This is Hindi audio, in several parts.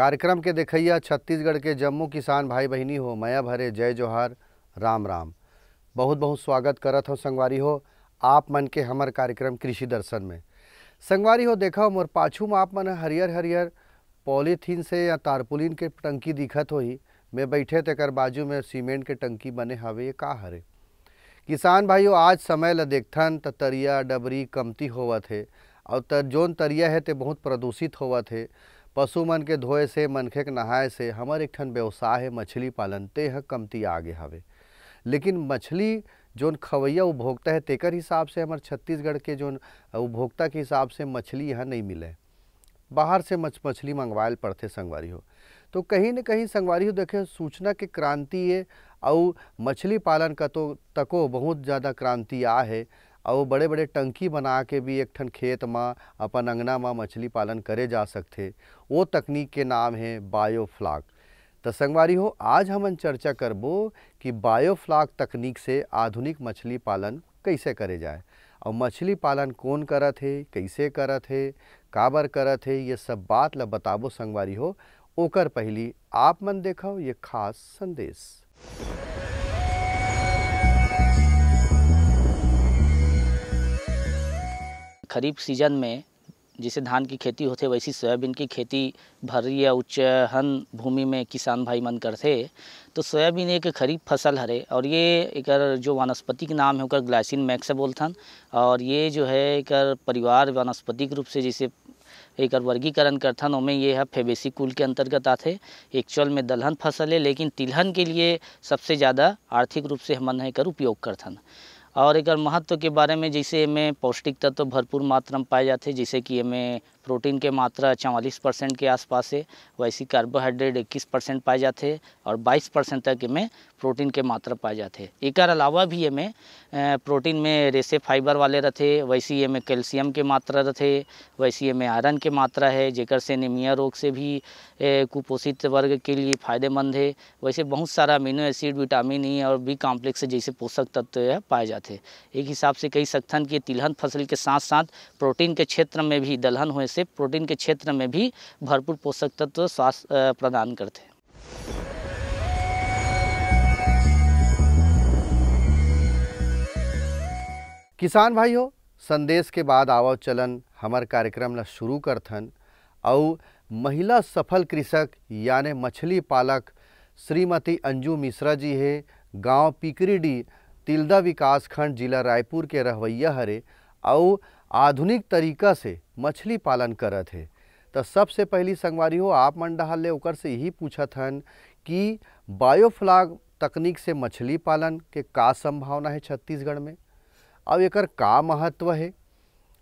कार्यक्रम के देखैया छत्तीसगढ़ के जम्मू किसान भाई बहिनी हो, माया भरे जय जोहार, राम राम। बहुत बहुत स्वागत करत हो संगवारी हो आप मन के हमर कार्यक्रम कृषि दर्शन में। संगवारी हो देखो मोर पाछू में आप मन हरियर हरियर पॉलीथीन से या तारपुलिन के टंकी दिखत होही। मैं बैठे तेकर बाजू में सीमेंट के टंकी बने हवे, ये का हरे? किसान भाइयों आज समय ल देखथन त तरिया डबरी कमती होवत है और जोन तरिया है ते बहुत प्रदूषित होवत है। पशु मन के धोए से, मनखे के नहाए से हमर एक ठन व्यवसाय है मछली पालन, ते ह कमती आगे हवे। लेकिन मछली जोन खवैया उपभोक्ता है तेकर हिसाब से हमारे छत्तीसगढ़ के जोन उपभोक्ता के हिसाब से मछली यहाँ नहीं मिले, बाहर से मछली मंगवायल पड़ते संगवारी हो। तो कहीं न कहीं संगवारी हो देखे सूचना के क्रांति है और मछली पालन का तो तको बहुत ज़्यादा क्रांति आ है और बड़े बड़े टंकी बना के भी एक ठन खेत में अपन अंगना में मछली पालन करे जा सकते। वो तकनीक के नाम है बायोफ्लॉक। तो संगवारी हो आज हमन चर्चा करबो कि बायोफ्लॉक तकनीक से आधुनिक मछली पालन कैसे करे जाए और मछली पालन कौन करत है, कैसे करत है, काबर करत है, ये सब बात ला बताबो संगवारी हो। ओकर पहली आप मन देखो ये खास संदेश। खरीफ सीजन में जैसे धान की खेती होथे वैसी सोयाबीन की खेती भरी या उच्चहन भूमि में किसान भाई मन करथे। तो सोयाबीन एक खरीफ फसल हरे और ये एकर जो वनस्पतिक नाम है ओकर ग्लाइसिन मैक्स बोलथन। और ये जो है एकर परिवार वनस्पतिक रूप से जैसे एकर वर्गीकरण करथन ओमें ये है फेबेसी कुल के अंतर्गत आथे। एक्चुअल में दलहन फसल है, लेकिन तिलहन के लिए सबसे ज़्यादा आर्थिक रूप से हमन एकर उपयोग करथन। और एकर महत्व के बारे में जैसे में पौष्टिक तत्व भरपूर मात्रा में पाए जाते, जैसे कि में प्रोटीन के मात्रा 44% के आसपास है, वैसी कार्बोहाइड्रेट 21% पाए जाते और 22% तक में प्रोटीन के मात्रा पाए जाते। एकर अलावा भी में प्रोटीन में रेसे फाइबर वाले रहते, वैसी में कैल्शियम के मात्रा रहते, वैसी में आयरन के मात्रा है जेकर से एनीमिया रोग से भी कुपोषित वर्ग के लिए फायदेमंद है। वैसे बहुत सारा अमीनो एसिड, विटामिन ई और बी कॉम्प्लेक्स जैसे पोषक तत्व पाए जाते। एक हिसाब से कही सकथन कि तिलहन फसल के साथ साथ प्रोटीन के क्षेत्र में भी, दलहन होने से प्रोटीन के क्षेत्र में भी भरपूर पोषक तत्व स्वास्थ्य प्रदान करते हैं। किसान भाई हो संदेश के बाद आवो चलन हमार कार्यक्रम ला शुरू करथन। और महिला सफल कृषक यानी मछली पालक श्रीमती अंजू मिश्रा जी है, गांव पिकरीडी, तिल्दा विकास खंड, जिला रायपुर के रहवैया हरे और आधुनिक तरीका से मछली पालन करत है। तो सबसे पहली संगवारी हो आप मन डहाल ले ओकर से यही पूछत हन कि बायोफ्लॉक तकनीक से मछली पालन के का संभावना है छत्तीसगढ़ में और एकर का महत्व है।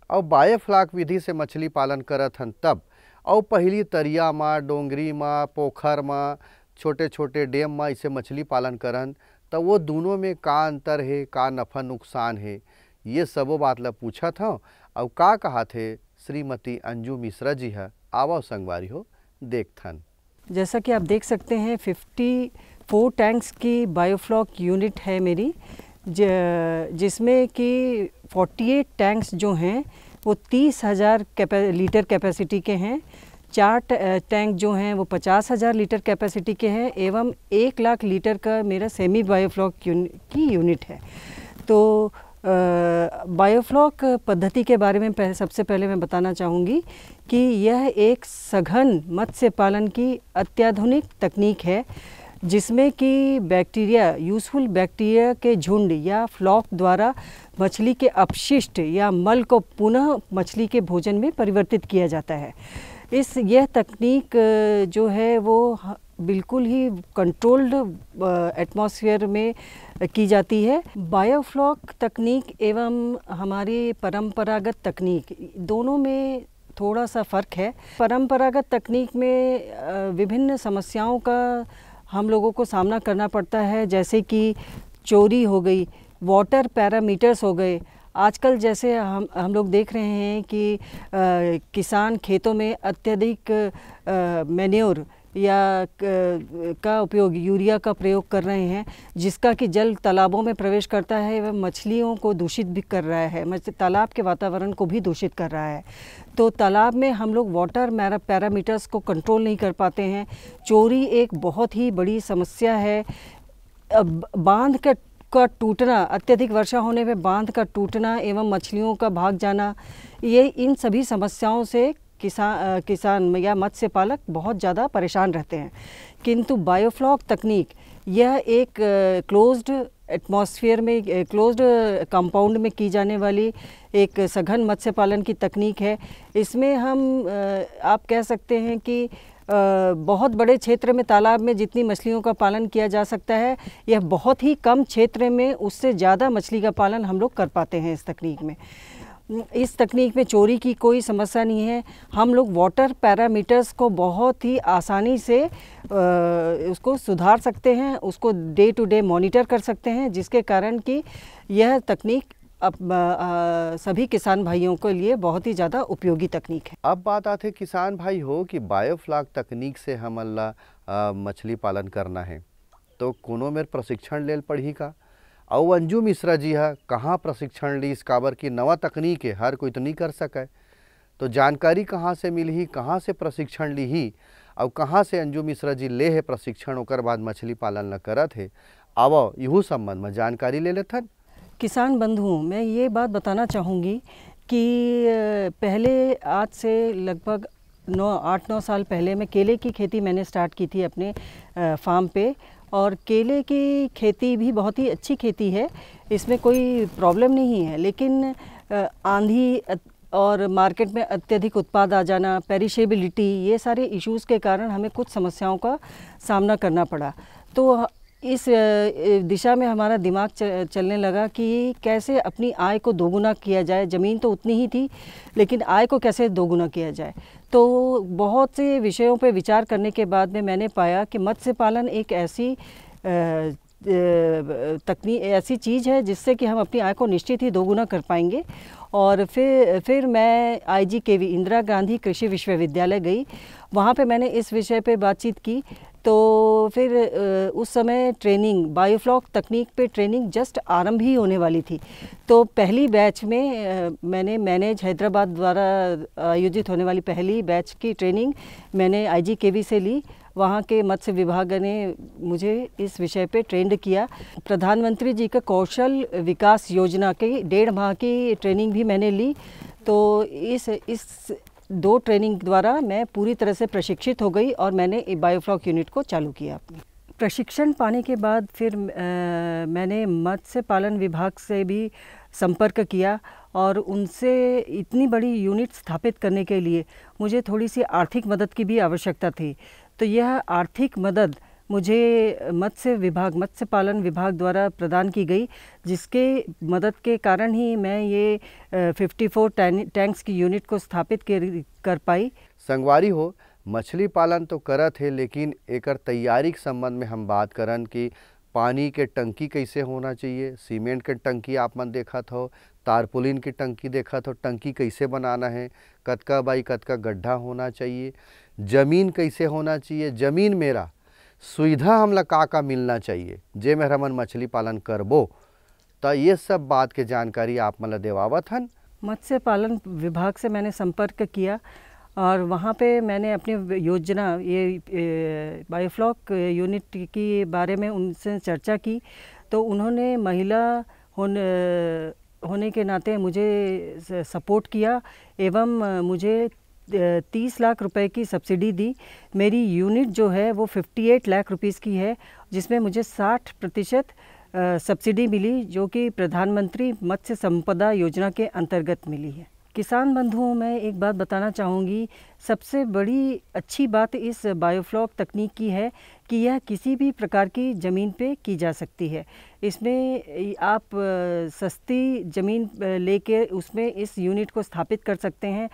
और बायोफ्लॉक विधि से मछली पालन करत हन तब और पहली तरिया में, डोंगरी में, पोखर में, छोटे छोटे डैम में इसे मछली पालन करन तो वो दोनों में का अंतर है, का नफा नुकसान है, ये सबो बात ला पूछत हूँ। और का कहा थे श्रीमती अंजू मिश्रा जी है, आवो संगवारी हो देखथन। जैसा कि आप देख सकते हैं 54 टैंक्स की बायोफ्लॉक यूनिट है मेरी, जिसमें कि 48 टैंक्स जो हैं वो 30,000 लीटर कैपेसिटी के हैं, 4 टैंक जो हैं वो 50,000 लीटर कैपेसिटी के हैं एवं 1 लाख लीटर का मेरा सेमी बायोफ्लॉक की यूनिट है। तो बायोफ्लॉक पद्धति के बारे में सबसे पहले मैं बताना चाहूँगी कि यह एक सघन मत्स्य पालन की अत्याधुनिक तकनीक है जिसमें कि बैक्टीरिया, यूजफुल बैक्टीरिया के झुंड या फ्लॉक द्वारा मछली के अपशिष्ट या मल को पुनः मछली के भोजन में परिवर्तित किया जाता है। यह तकनीक जो है वो बिल्कुल ही कंट्रोल्ड एटमॉस्फेयर में की जाती है। बायोफ्लॉक तकनीक एवं हमारी परंपरागत तकनीक दोनों में थोड़ा सा फ़र्क है। परंपरागत तकनीक में विभिन्न समस्याओं का हम लोगों को सामना करना पड़ता है, जैसे कि चोरी हो गई, वाटर पैरामीटर्स हो गए। आजकल जैसे हम लोग देख रहे हैं कि किसान खेतों में अत्यधिक मैन्योर या का उपयोग, यूरिया का प्रयोग कर रहे हैं, जिसका कि जल तालाबों में प्रवेश करता है वह मछलियों को दूषित भी कर रहा है, तालाब के वातावरण को भी दूषित कर रहा है। तो तालाब में हम लोग वाटर पैरामीटर्स को कंट्रोल नहीं कर पाते हैं। चोरी एक बहुत ही बड़ी समस्या है। बांध का टूटना, अत्यधिक वर्षा होने पे बांध का टूटना एवं मछलियों का भाग जाना, ये इन सभी समस्याओं से किसान या मत्स्य पालक बहुत ज़्यादा परेशान रहते हैं। किंतु बायोफ्लॉक तकनीक यह एक क्लोज्ड एटमॉस्फेयर में, क्लोज्ड कंपाउंड में की जाने वाली एक सघन मत्स्य पालन की तकनीक है। इसमें हम आप कह सकते हैं कि बहुत बड़े क्षेत्र में, तालाब में जितनी मछलियों का पालन किया जा सकता है, यह बहुत ही कम क्षेत्र में उससे ज़्यादा मछली का पालन हम लोग कर पाते हैं इस तकनीक में। इस तकनीक में चोरी की कोई समस्या नहीं है। हम लोग वाटर पैरामीटर्स को बहुत ही आसानी से उसको सुधार सकते हैं, उसको डे टू डे मॉनिटर कर सकते हैं, जिसके कारण कि यह तकनीक अब सभी किसान भाइयों के लिए बहुत ही ज़्यादा उपयोगी तकनीक है। अब बात आते किसान भाई हो कि बायोफ्लॉक तकनीक से हमन ला मछली पालन करना है तो कोनो मेर प्रशिक्षण लेल पड़ही का? और अंजू मिश्रा जी हा कहाँ प्रशिक्षण ली? इस काबर की नवा तकनीक है, हर कोई तो नहीं कर सके, तो जानकारी कहाँ से मिलही, कहाँ से प्रशिक्षण लीही और कहाँ से अंजू मिश्रा जी ले है प्रशिक्षण, ओकर बाद मछली पालन ल करत है? अब इहू संबंध में जानकारी ले लेथन। किसान बंधुओं, मैं ये बात बताना चाहूँगी कि पहले आज से लगभग 8-9 साल पहले मैं केले की खेती मैंने स्टार्ट की थी अपने फार्म पे, और केले की खेती भी बहुत ही अच्छी खेती है, इसमें कोई प्रॉब्लम नहीं है। लेकिन आंधी और मार्केट में अत्यधिक उत्पाद आ जाना, पेरिशेबिलिटी, ये सारे इश्यूज़ के कारण हमें कुछ समस्याओं का सामना करना पड़ा। तो इस दिशा में हमारा दिमाग चलने लगा कि कैसे अपनी आय को दोगुना किया जाए। ज़मीन तो उतनी ही थी, लेकिन आय को कैसे दोगुना किया जाए। तो बहुत से विषयों पर विचार करने के बाद में मैंने पाया कि मत्स्य पालन एक ऐसी तकनीक, ऐसी चीज़ है जिससे कि हम अपनी आय को निश्चित ही दोगुना कर पाएंगे। और फिर मैं IGKV इंदिरा गांधी कृषि विश्वविद्यालय गई, वहाँ पे मैंने इस विषय पे बातचीत की। तो फिर उस समय ट्रेनिंग, बायोफ्लॉक तकनीक पे ट्रेनिंग जस्ट आरंभ ही होने वाली थी। तो पहली बैच में मैंने मैनेज हैदराबाद द्वारा आयोजित होने वाली पहली बैच की ट्रेनिंग मैंने IGKV से ली। वहाँ के मत्स्य विभाग ने मुझे इस विषय पे ट्रेंड किया। प्रधानमंत्री जी का कौशल विकास योजना के 1.5 माह की ट्रेनिंग भी मैंने ली। तो इस 2 ट्रेनिंग द्वारा मैं पूरी तरह से प्रशिक्षित हो गई और मैंने बायोफ्लॉक यूनिट को चालू किया अपने। प्रशिक्षण पाने के बाद फिर मैंने मत्स्य पालन विभाग से भी संपर्क किया और उनसे इतनी बड़ी यूनिट स्थापित करने के लिए मुझे थोड़ी सी आर्थिक मदद की भी आवश्यकता थी। तो यह आर्थिक मदद मुझे मत्स्य पालन विभाग द्वारा प्रदान की गई, जिसके मदद के कारण ही मैं ये 54 टैंक्स की यूनिट को स्थापित कर पाई। संगवारी हो, मछली पालन तो करत है, लेकिन एकर तैयारी के संबंध में हम बात करन कि पानी के टंकी कैसे होना चाहिए। सीमेंट के टंकी आप मन देखत हो, तारपुलिन की टंकी देखत हो, टंकी कैसे बनाना है, कतका बाई कतका गड्ढा होना चाहिए, ज़मीन कैसे होना चाहिए, ज़मीन मेरा सुविधा हमला का मिलना चाहिए जे में हमन मछली पालन करबो। तो ये सब बात के जानकारी आप मला देवावत हन। मत्स्य पालन विभाग से मैंने संपर्क किया और वहाँ पे मैंने अपनी योजना, ये बायोफ्लॉक यूनिट की बारे में उनसे चर्चा की। तो उन्होंने महिला होने के नाते मुझे सपोर्ट किया एवं मुझे 30 लाख रुपए की सब्सिडी दी। मेरी यूनिट जो है वो 58 लाख रुपीस की है, जिसमें मुझे 60% सब्सिडी मिली, जो कि प्रधानमंत्री मत्स्य संपदा योजना के अंतर्गत मिली है। किसान बंधुओं, मैं एक बात बताना चाहूँगी, सबसे बड़ी अच्छी बात इस बायोफ्लॉक तकनीक की है कि यह किसी भी प्रकार की ज़मीन पे की जा सकती है। इसमें आप सस्ती ज़मीन लेके उसमें इस यूनिट को स्थापित कर सकते हैं।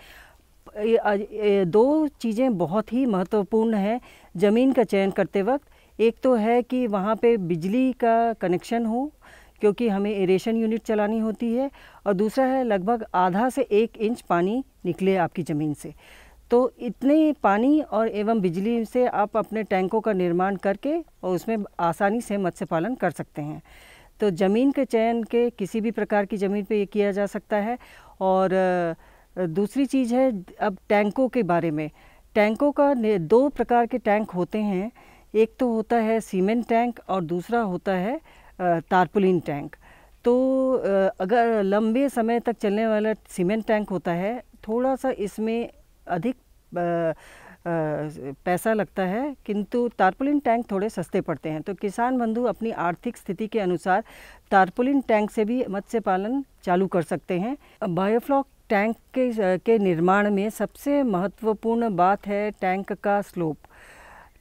2 चीज़ें बहुत ही महत्वपूर्ण हैं ज़मीन का चयन करते वक्त। एक तो है कि वहाँ पे बिजली का कनेक्शन हो, क्योंकि हमें एरेशन यूनिट चलानी होती है, और दूसरा है लगभग आधा से 1 इंच पानी निकले आपकी ज़मीन से। तो इतने पानी और एवं बिजली से आप अपने टैंकों का निर्माण करके और उसमें आसानी से मत्स्य पालन कर सकते हैं। तो ज़मीन के चयन के किसी भी प्रकार की ज़मीन पे ये किया जा सकता है। और दूसरी चीज़ है अब टैंकों के बारे में। टैंकों का 2 प्रकार के टैंक होते हैं, एक तो होता है सीमेंट टैंक और दूसरा होता है तारपुलिन टैंक। तो अगर लंबे समय तक चलने वाला सीमेंट टैंक होता है, थोड़ा सा इसमें अधिक पैसा लगता है, किंतु तारपुलिन टैंक थोड़े सस्ते पड़ते हैं। तो किसान बंधु अपनी आर्थिक स्थिति के अनुसार तारपुलिन टैंक से भी मत्स्य पालन चालू कर सकते हैं। बायोफ्लॉक टैंक के निर्माण में सबसे महत्वपूर्ण बात है टैंक का स्लोप।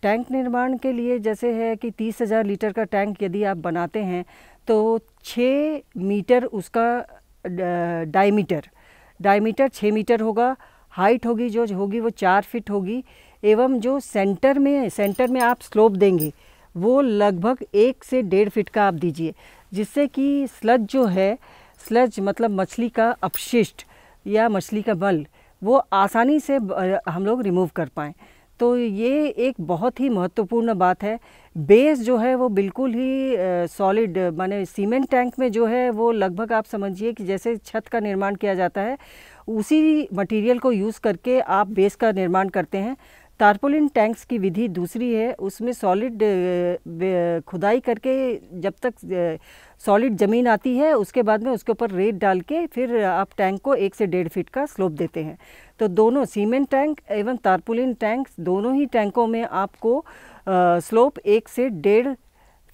टैंक निर्माण के लिए जैसे है कि 30,000 लीटर का टैंक यदि आप बनाते हैं तो 6 मीटर उसका डायमीटर 6 मीटर होगा, हाइट होगी जो होगी वो 4 फीट होगी, एवं जो सेंटर में आप स्लोप देंगे वो लगभग 1 से 1.5 फीट का आप दीजिए, जिससे कि स्लज जो है, स्लज मतलब मछली का अपशिष्ट या मछली का बल, वो आसानी से हम लोग रिमूव कर पाएँ। तो ये एक बहुत ही महत्वपूर्ण बात है। बेस जो है वो बिल्कुल ही सॉलिड, माने सीमेंट टैंक में जो है वो लगभग आप समझिए कि जैसे छत का निर्माण किया जाता है उसी मटेरियल को यूज़ करके आप बेस का निर्माण करते हैं। तारपुलिन टैंक्स की विधि दूसरी है, उसमें सॉलिड खुदाई करके जब तक सॉलिड ज़मीन आती है उसके बाद में उसके ऊपर रेत डाल के फिर आप टैंक को 1 से 1.5 फीट का स्लोप देते हैं। तो दोनों सीमेंट टैंक एवं तारपुलिन टैंक्स दोनों ही टैंकों में आपको स्लोप 1 से 1.5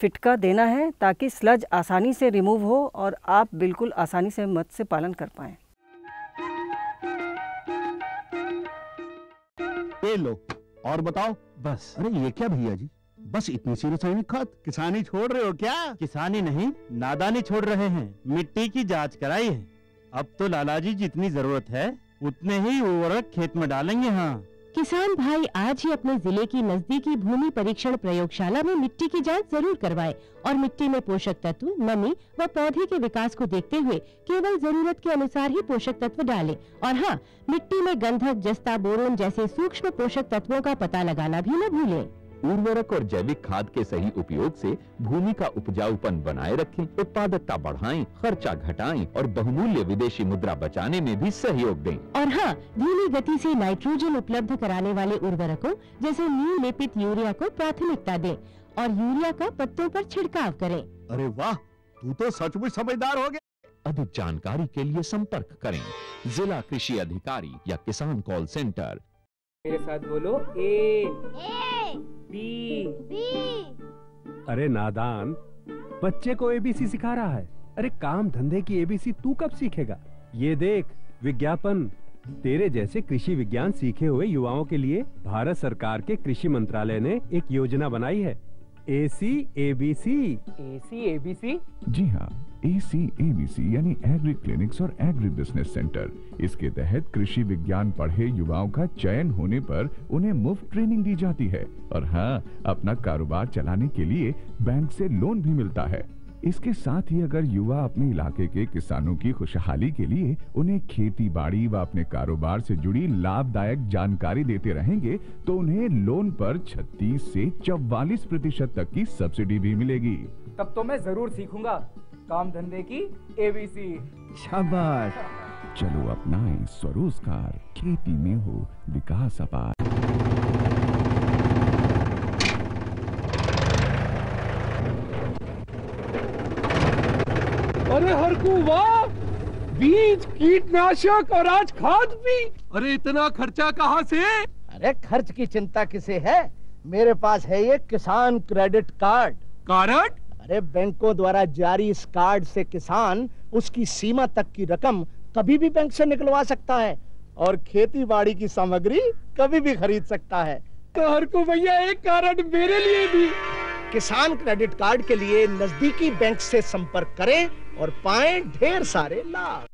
फीट का देना है, ताकि स्लज आसानी से रिमूव हो और आप बिल्कुल आसानी से मत्स्य पालन कर पाएँ। ये लो और बताओ। बस। अरे ये क्या भैया जी, बस इतनी सी रासायनिक खाद? किसानी छोड़ रहे हो क्या? किसानी नहीं, नादानी छोड़ रहे हैं। मिट्टी की जांच कराई है, अब तो लालाजी जितनी जरूरत है उतने ही उर्वरक खेत में डालेंगे। हाँ, किसान भाई आज ही अपने जिले की नजदीकी भूमि परीक्षण प्रयोगशाला में मिट्टी की जांच जरूर करवाएं और मिट्टी में पोषक तत्व, नमी व पौधे के विकास को देखते हुए केवल जरूरत के अनुसार ही पोषक तत्व डालें। और हाँ, मिट्टी में गंधक, जस्ता, बोरोन जैसे सूक्ष्म पोषक तत्वों का पता लगाना भी न भूलें। उर्वरक और जैविक खाद के सही उपयोग से भूमि का उपजाऊपन बनाए रखें, उत्पादकता बढ़ाएं, खर्चा घटाएं और बहुमूल्य विदेशी मुद्रा बचाने में भी सहयोग दें। और हाँ, धीमी गति से नाइट्रोजन उपलब्ध कराने वाले उर्वरकों जैसे नीम लेपित यूरिया को प्राथमिकता दें और यूरिया का पत्तों पर छिड़काव करें। अरे वाह, तू तो सचमुच समझदार हो गया। अधिक जानकारी के लिए संपर्क करें जिला कृषि अधिकारी या किसान कॉल सेंटर। मेरे साथ बोलो ए बी। अरे नादान, बच्चे को एबीसी सिखा रहा है। अरे काम धंधे की एबीसी तू कब सीखेगा? ये देख विज्ञापन, तेरे जैसे कृषि विज्ञान सीखे हुए युवाओं के लिए भारत सरकार के कृषि मंत्रालय ने एक योजना बनाई है, एसी एबीसी। जी हाँ, ACABC यानी एग्री क्लिनिक्स और एग्री बिजनेस सेंटर। इसके तहत कृषि विज्ञान पढ़े युवाओं का चयन होने पर उन्हें मुफ्त ट्रेनिंग दी जाती है और हाँ, अपना कारोबार चलाने के लिए बैंक से लोन भी मिलता है। इसके साथ ही अगर युवा अपने इलाके के किसानों की खुशहाली के लिए उन्हें खेती बाड़ी व अपने कारोबार से जुड़ी लाभदायक जानकारी देते रहेंगे तो उन्हें लोन पर 36 से 44% तक की सब्सिडी भी मिलेगी। तब तो मैं जरूर सीखूंगा काम धंधे की एबीसी। शाबाश, चलो अपनाएं स्वरोजगार, खेती में हो विकास अपार। अरे हरकू वाह, बीज, कीटनाशक और आज खाद भी। अरे इतना खर्चा कहाँ से? अरे खर्च की चिंता किसे है, मेरे पास है ये किसान क्रेडिट कार्ड। कार्ड? अरे बैंकों द्वारा जारी इस कार्ड से किसान उसकी सीमा तक की रकम कभी भी बैंक से निकलवा सकता है और खेती बाड़ी की सामग्री कभी भी खरीद सकता है। तो हरकू भैया एक कार्ड मेरे लिए भी। किसान क्रेडिट कार्ड के लिए नजदीकी बैंक से संपर्क करें और पाएं ढेर सारे लाभ।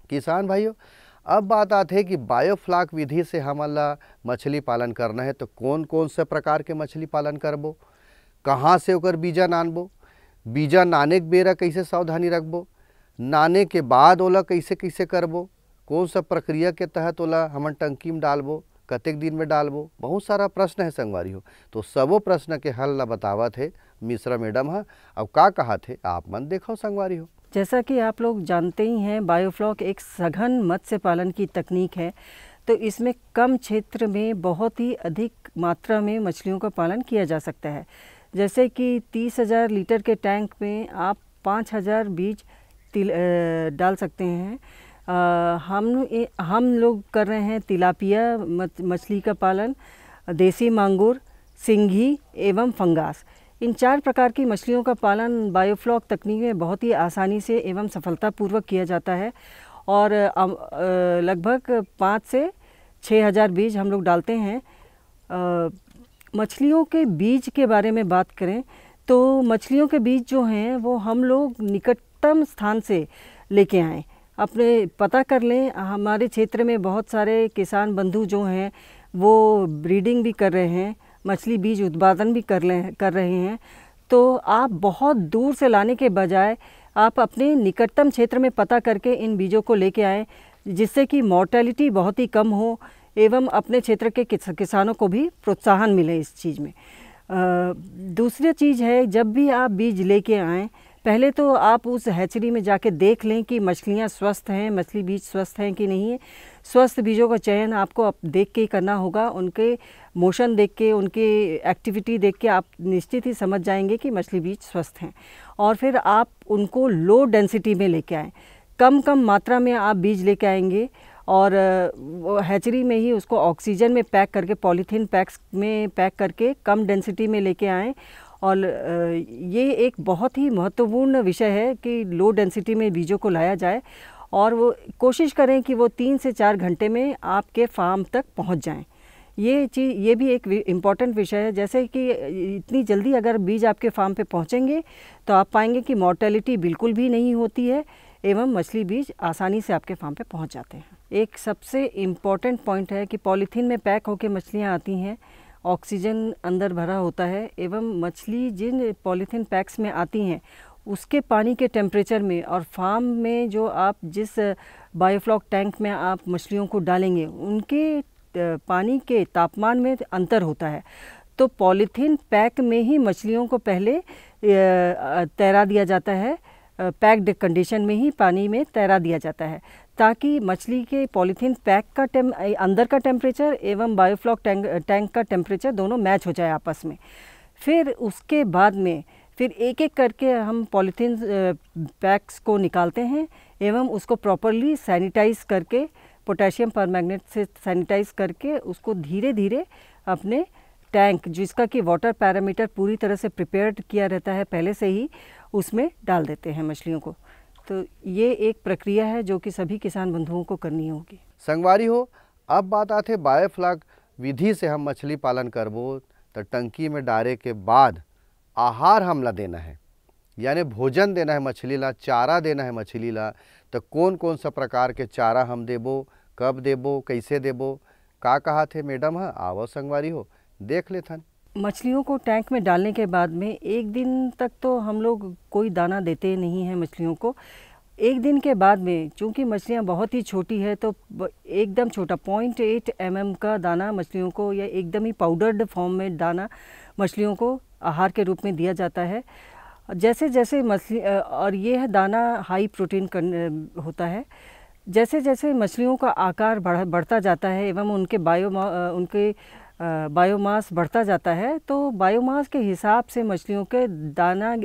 किसान भाइयों, अब बात आती है कि बायोफ्लॉक विधि से हमला मछली पालन करना है तो कौन कौन से प्रकार के मछली पालन करबो, कहाँ से ओकर बीजा नानबो, बीजा नाने के बेरा कैसे सावधानी रखबो, नाने के बाद ओला कैसे कैसे करबो, कौन सा प्रक्रिया के तहत ओला हमन टंकी में डालबो, कतेक दिन में डालबो, बहुत सारा प्रश्न है संगवारी हो। तो सबो प्रश्न के हल ला बतावत है मिश्रा मैडम है। अब का कहा थे आप मन देखो संगवारी हो। जैसा कि आप लोग जानते ही हैं, बायोफ्लॉक एक सघन मत्स्य पालन की तकनीक है। तो इसमें कम क्षेत्र में बहुत ही अधिक मात्रा में मछलियों का पालन किया जा सकता है। जैसे कि 30,000 लीटर के टैंक में आप 5,000 बीज डाल सकते हैं। हम लोग कर रहे हैं तिलापिया मछली का पालन, देसी मांगुर, सिंघी एवं फंगास। इन 4 प्रकार की मछलियों का पालन बायोफ्लॉक तकनीक में बहुत ही आसानी से एवं सफलतापूर्वक किया जाता है। और लगभग 5 से 6,000 बीज हम लोग डालते हैं। मछलियों के बीज के बारे में बात करें तो मछलियों के बीज जो हैं वो हम लोग निकटतम स्थान से लेके आएँ। अपने पता कर लें, हमारे क्षेत्र में बहुत सारे किसान बंधु जो हैं वो ब्रीडिंग भी कर रहे हैं, मछली बीज उत्पादन भी कर रहे हैं। तो आप बहुत दूर से लाने के बजाय आप अपने निकटतम क्षेत्र में पता करके इन बीजों को लेके आएँ, जिससे कि मॉर्टेलिटी बहुत ही कम हो एवं अपने क्षेत्र के किसानों को भी प्रोत्साहन मिले इस चीज़ में। दूसरी चीज़ है, जब भी आप बीज लेके आएँ पहले तो आप उस हैचरी में जाके देख लें कि मछलियाँ स्वस्थ हैं, मछली बीज स्वस्थ हैं कि नहीं है। स्वस्थ बीजों का चयन आपको देख के ही करना होगा। उनके मोशन देख के, उनकी एक्टिविटी देख के आप निश्चित ही समझ जाएंगे कि मछली बीज स्वस्थ हैं। और फिर आप उनको लो डेंसिटी में लेके आएँ, कम मात्रा में आप बीज लेके आएंगे और हैचरी में ही उसको ऑक्सीजन में पैक करके, पॉलीथीन पैक्स में पैक करके कम डेंसिटी में लेके आएँ। और ये एक बहुत ही महत्वपूर्ण विषय है कि लो डेंसिटी में बीजों को लाया जाए और वो कोशिश करें कि वो 3 से 4 घंटे में आपके फार्म तक पहुंच जाएं। ये भी एक इम्पॉर्टेंट विषय है। जैसे कि इतनी जल्दी अगर बीज आपके फार्म पे पहुंचेंगे तो आप पाएंगे कि मॉर्टेलिटी बिल्कुल भी नहीं होती है एवं मछली बीज आसानी से आपके फार्म पे पहुंच जाते हैं। एक सबसे इम्पॉर्टेंट पॉइंट है कि पॉलीथीन में पैक होकर मछलियाँ आती हैं, ऑक्सीजन अंदर भरा होता है एवं मछली जिन पॉलीथीन पैक्स में आती हैं उसके पानी के टेम्परेचर में और फार्म में जो आप जिस बायोफ्लॉक टैंक में आप मछलियों को डालेंगे उनके पानी के तापमान में अंतर होता है। तो पॉलीथीन पैक में ही मछलियों को पहले तैरा दिया जाता है, पैक्ड कंडीशन में ही पानी में तैरा दिया जाता है, ताकि मछली के पॉलीथीन पैक का अंदर का टेम्परेचर एवं बायोफ्लॉक टैंक का टेम्परेचर दोनों मैच हो जाए आपस में। फिर उसके बाद में फिर एक एक करके हम पॉलीथीन पैक्स को निकालते हैं एवं उसको प्रॉपरली सैनिटाइज करके, पोटेशियम परमैंगनेट से सैनिटाइज करके उसको धीरे धीरे अपने टैंक, जिसका कि वाटर पैरामीटर पूरी तरह से प्रिपेयर्ड किया रहता है पहले से ही, उसमें डाल देते हैं मछलियों को। तो ये एक प्रक्रिया है जो कि सभी किसान बंधुओं को करनी होगी। संगवारी हो, अब बात आते बायोफ्लॉक विधि से हम मछली पालन करबो तो टंकी में डाले के बाद आहार हमला देना है, यानी भोजन देना है मछली ला, चारा देना है मछली ला। तो कौन कौन सा प्रकार के चारा हम देबो, कब देबो, कैसे देबो, का कहा थे मैडम? हाँ आवो संगवारी हो देख लेथन। मछलियों को टैंक में डालने के बाद में 1 दिन तक तो हम लोग कोई दाना देते नहीं हैं मछलियों को। 1 दिन के बाद में, चूँकि मछलियाँ बहुत ही छोटी है तो एकदम छोटा 0.8 mm का दाना मछलियों को, या एकदम ही पाउडर्ड फॉर्म में दाना मछलियों को आहार के रूप में दिया जाता है। जैसे जैसे मछली, और ये है दाना हाई प्रोटीन होता है। जैसे जैसे मछलियों का आकार बढ़ता जाता है एवं उनके बायोमास बढ़ता जाता है, तो बायोमास के हिसाब से मछलियों के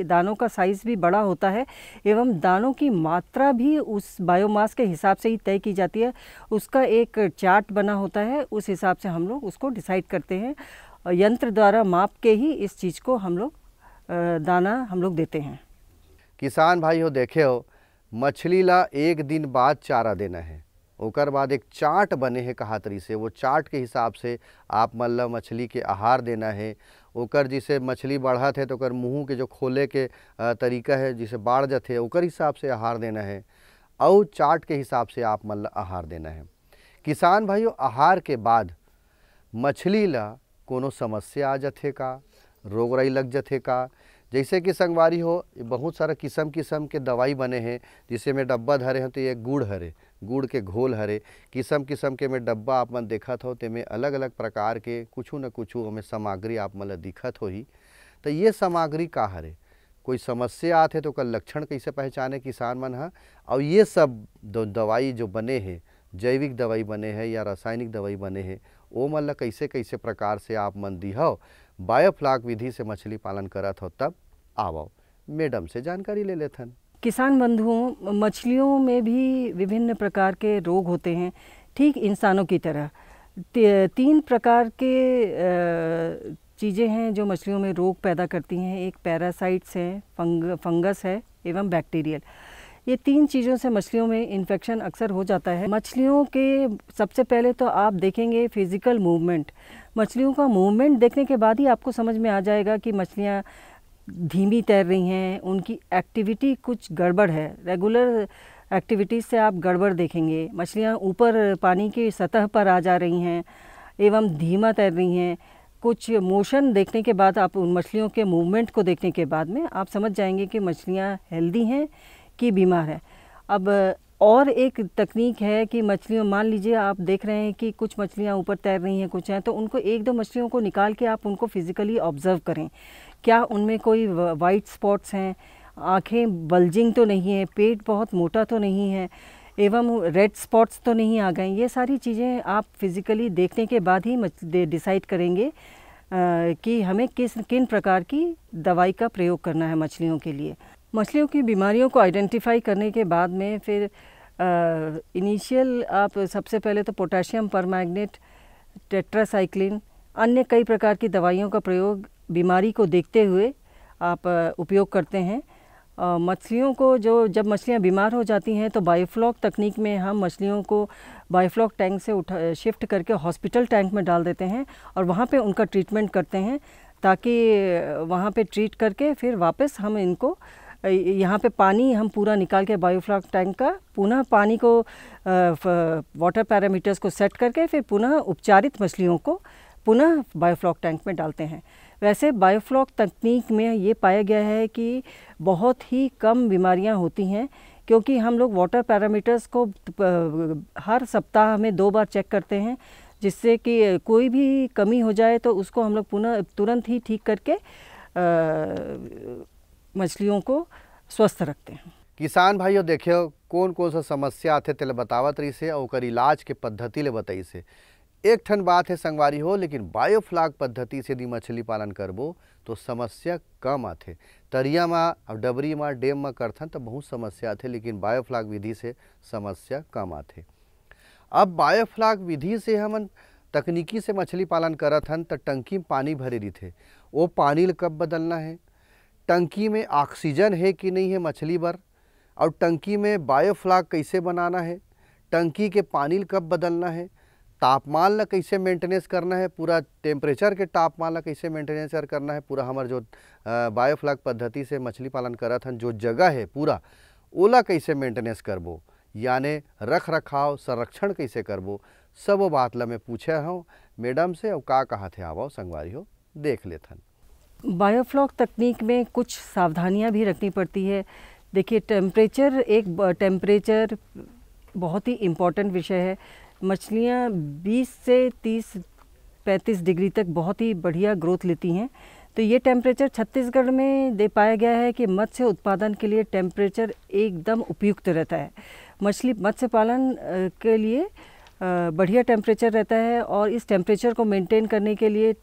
दानों का साइज़ भी बड़ा होता है एवं दानों की मात्रा भी उस बायोमास के हिसाब से ही तय की जाती है। उसका एक चार्ट बना होता है, उस हिसाब से हम लोग उसको डिसाइड करते हैं। यंत्र द्वारा माप के ही इस चीज़ को हम लोग दाना हम लोग देते हैं। किसान भाई हो, देखे हो मछली ला 1 दिन बाद चारा देना है, ओकर बाद एक चार्ट बने हैं कहा तरी से, वो चार्ट के हिसाब से आप मतलब मछली के आहार देना है। ओकर जिसे मछली बढ़त है तो ओकर मुँह के जो खोले के तरीका है, जिसे बाढ़ जाते ओकर हिसाब से आहार देना है और चार्ट के हिसाब से आप मतलब आहार देना है। किसान भाइयों, आहार के बाद मछली ला कोनो समस्या आ जाथे का, रोग राई लग जाथे का, जैसे कि संगवारी हो बहुत सारा किस्म के दवाई बने हैं, जिसे में डब्बा धरे हैं तो ये गुड़ हरे, गुड़ के घोल हरे, किस्म के में डब्बा आप मन देखत हो, तेमें अलग अलग प्रकार के कुछ न कुछ हमें सामग्री आप मन ला दिखत होही। तो ये सामग्री का हरे, कोई समस्या आथे तो ओकर लक्षण कैसे पहचाने किसान मन हा, और ये सब दवाई जो बने हैं, जैविक दवाई बने हैं या रासायनिक दवाई बने हैं, वो मन ला कैसे कैसे प्रकार से आप मन दिहो बायोफ्लॉक विधि से मछली पालन करत हो, तब आवो मैडम से जानकारी ले लेथन। किसान बंधुओं, मछलियों में भी विभिन्न प्रकार के रोग होते हैं, ठीक इंसानों की तरह। 3 प्रकार के चीज़ें हैं जो मछलियों में रोग पैदा करती हैं। एक पैरासाइट्स हैं, फंगस है एवं बैक्टीरियल। ये 3 चीज़ों से मछलियों में इन्फेक्शन अक्सर हो जाता है। मछलियों के सबसे पहले तो आप देखेंगे फिज़िकल मूवमेंट। मछलियों का मूवमेंट देखने के बाद ही आपको समझ में आ जाएगा कि मछलियाँ धीमी तैर रही हैं, उनकी एक्टिविटी कुछ गड़बड़ है। रेगुलर एक्टिविटीज़ से आप गड़बड़ देखेंगे। मछलियाँ ऊपर पानी की सतह पर आ जा रही हैं एवं धीमा तैर रही हैं। कुछ मोशन देखने के बाद, आप उन मछलियों के मूवमेंट को देखने के बाद में आप समझ जाएंगे कि मछलियाँ हेल्दी हैं कि बीमार है। अब और एक तकनीक है कि मछलियों, मान लीजिए आप देख रहे हैं कि कुछ मछलियाँ ऊपर तैर रही हैं, कुछ हैं, तो उनको 1-2 मछलियों को निकाल के आप उनको फिज़िकली ऑब्ज़र्व करें। क्या उनमें कोई वाइट स्पॉट्स हैं, आँखें बल्जिंग तो नहीं है, पेट बहुत मोटा तो नहीं है, एवं रेड स्पॉट्स तो नहीं आ गए। ये सारी चीज़ें आप फिज़िकली देखने के बाद ही डिसाइड करेंगे कि हमें किन प्रकार की दवाई का प्रयोग करना है मछलियों के लिए। मछलियों की बीमारियों को आइडेंटिफाई करने के बाद में फिर इनिशियल आप सबसे पहले तो पोटेशियम परमैंगनेट, टेट्रासाइक्लिन, अन्य कई प्रकार की दवाइयों का प्रयोग बीमारी को देखते हुए आप उपयोग करते हैं। मछलियों को जब मछलियाँ बीमार हो जाती हैं तो बायोफ्लॉक तकनीक में हम मछलियों को बायोफ्लॉक टैंक से शिफ्ट करके हॉस्पिटल टैंक में डाल देते हैं और वहाँ पे उनका ट्रीटमेंट करते हैं, ताकि वहाँ पे ट्रीट करके फिर वापस हम इनको यहाँ पे पानी हम पूरा निकाल के बायोफ्लॉक टैंक का पुनः पानी को वाटर पैरामीटर्स को सेट करके फिर पुनः उपचारित मछलियों को पुनः बायोफ्लॉक टैंक में डालते हैं। वैसे बायोफ्लॉक तकनीक में ये पाया गया है कि बहुत ही कम बीमारियां होती हैं, क्योंकि हम लोग वाटर पैरामीटर्स को हर सप्ताह में 2 बार चेक करते हैं, जिससे कि कोई भी कमी हो जाए तो उसको हम लोग पुनः तुरंत ही ठीक करके मछलियों को स्वस्थ रखते हैं। किसान भाइयों देखियो कौन कौन सा समस्या आते तेल बतावत रही से और ओकर इलाज के पद्धति ले बताई से। एक ठन बात है संगवारी हो, लेकिन बायोफ्लॉक पद्धति से यदि मछली पालन करबो तो समस्या कम आथे। तरिया में और डबरी में डैम में करथन तो बहुत समस्या आथे, लेकिन बायोफ्लॉक विधि से समस्या कम आथे। अब बायोफ्लॉक विधि से हमन तकनीकी से मछली पालन करत हन तो टंकी में पानी भरे रही, वो पानी कब बदलना है, टंकी में ऑक्सीजन है कि नहीं है मछली बर, और टंकी में बायोफ्लॉक कैसे बनाना है, टंकी के पानी कब बदलना है, तापमान ला कैसे मेंटेनेंस करना है, पूरा टेम्परेचर के तापमान ला कैसे मेंटेनेंस करना है, पूरा हमार जो बायोफ्लॉक पद्धति से मछली पालन करत हन जो जगह है पूरा ओला कैसे मेंटेनेंस करबो, यानी रख रखाव संरक्षण कैसे करबो, सब बात ला मैं पूछे हूँ मैडम से। और का कहा थे आवो संगवारी हो देख लेथन। बायोफ्लॉक तकनीक में कुछ सावधानियां भी रखनी पड़ती है। देखिए टेम्परेचर बहुत ही इम्पोर्टेंट विषय है। मछलियाँ 20 से 30-35 डिग्री तक बहुत ही बढ़िया ग्रोथ लेती हैं। तो ये टेम्परेचर छत्तीसगढ़ में दे पाया गया है कि मत्स्य उत्पादन के लिए टेम्परेचर एकदम उपयुक्त रहता है। मत्स्य पालन के लिए बढ़िया टेम्परेचर रहता है, और इस टेम्परेचर को मेंटेन करने के लिए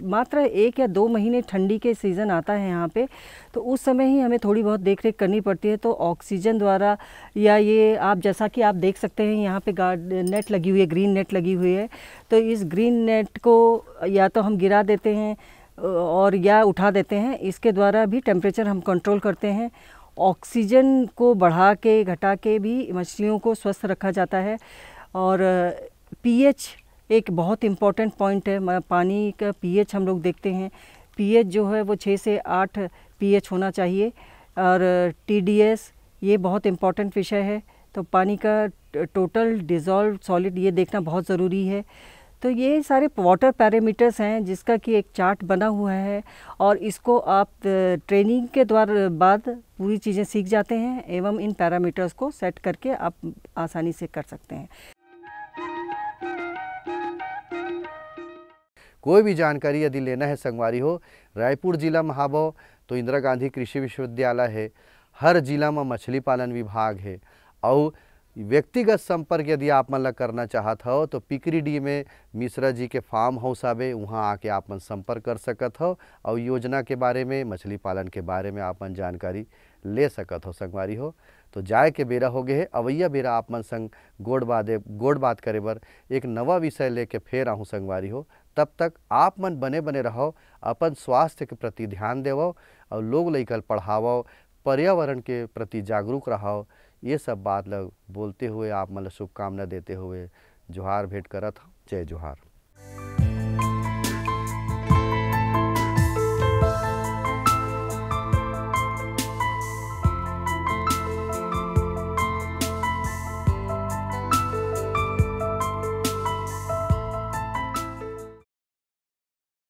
मात्र 1 या 2 महीने ठंडी के सीज़न आता है यहाँ पे, तो उस समय ही हमें थोड़ी बहुत देख रेख करनी पड़ती है। तो ऑक्सीजन द्वारा या ये आप जैसा कि आप देख सकते हैं यहाँ पे नेट लगी हुई है, ग्रीन नेट लगी हुई है, तो इस ग्रीन नेट को या तो हम गिरा देते हैं और या उठा देते हैं, इसके द्वारा भी टेम्परेचर हम कंट्रोल करते हैं। ऑक्सीजन को बढ़ा के घटा के भी मछलियों को स्वस्थ रखा जाता है। और पीएच एक बहुत इम्पॉर्टेंट पॉइंट है। पानी का पीएच हम लोग देखते हैं, पीएच जो है वो 6 से 8 पीएच होना चाहिए। और टीडीएस ये बहुत इम्पॉर्टेंट विषय है, तो पानी का टोटल डिज़ोल्व सॉलिड ये देखना बहुत ज़रूरी है। तो ये सारे वाटर पैरामीटर्स हैं जिसका कि एक चार्ट बना हुआ है और इसको आप ट्रेनिंग के द्वारा बाद पूरी चीज़ें सीख जाते हैं एवं इन पैरामीटर्स को सेट करके आप आसानी से कर सकते हैं। कोई भी जानकारी यदि लेना है संगवारी हो, रायपुर जिला में हाबो तो इंदिरा गांधी कृषि विश्वविद्यालय है, हर जिला में मछली पालन विभाग है और व्यक्तिगत संपर्क यदि आप मन ला करना चाहत हो तो पिकरीडी में मिश्रा जी के फार्म हाउस आवे, वहाँ आके आप मन संपर्क कर सकत हो और योजना के बारे में, मछली पालन के बारे में आप मन जानकारी ले सकत हो संगवारी हो। तो जाए के बेरा हो गए है, अवैया बेरा आप मन संग गोड़ बात करे बर एक नवा विषय लेके फिर आहूँ संगवारी हो। तब तक आप मन बने बने रहो, अपन स्वास्थ्य के प्रति ध्यान देवो और लोग लइकल पढ़ावो, पर्यावरण के प्रति जागरूक रहो। ये सब बात लोग बोलते हुए आप मतलब शुभकामना देते हुए जोहार भेंट करत हूँ। जय जोहार।